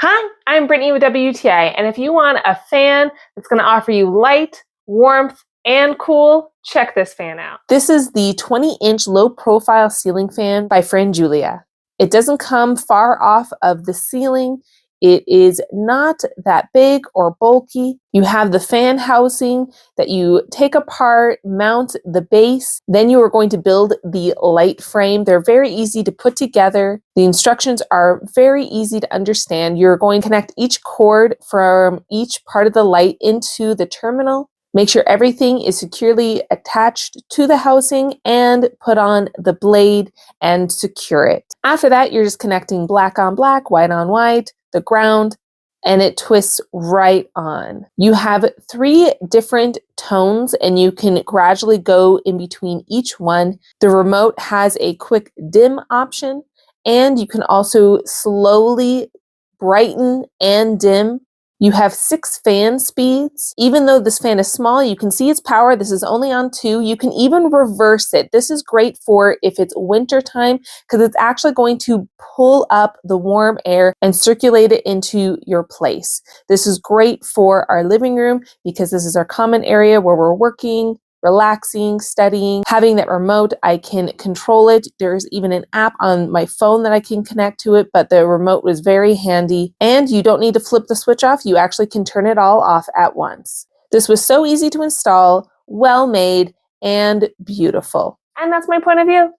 Hi, I'm Brittany with WTI, and if you want a fan that's going to offer you light, warmth, and cool, check this fan out. This is the 20-inch low-profile ceiling fan by Franjulia. It doesn't come far off of the ceiling. It is not that big or bulky. You have the fan housing that you take apart, mount the base. Then you are going to build the light frame. They're very easy to put together. The instructions are very easy to understand. You're going to connect each cord from each part of the light into the terminal. Make sure everything is securely attached to the housing and put on the blade and secure it. After that, you're just connecting black on black, white on white, the ground, and it twists right on. You have 3 different tones and you can gradually go in between each one. The remote has a quick dim option, and you can also slowly brighten and dim. You have 6 fan speeds. Even though this fan is small, you can see its power. This is only on 2. You can even reverse it. This is great for if it's winter time because it's actually going to pull up the warm air and circulate it into your place. This is great for our living room because this is our common area where we're working, relaxing, studying. Having that remote, I can control it. There's even an app on my phone that I can connect to it, but the remote was very handy. And you don't need to flip the switch off. You actually can turn it all off at once. This was so easy to install, well made, and beautiful. And that's my point of view.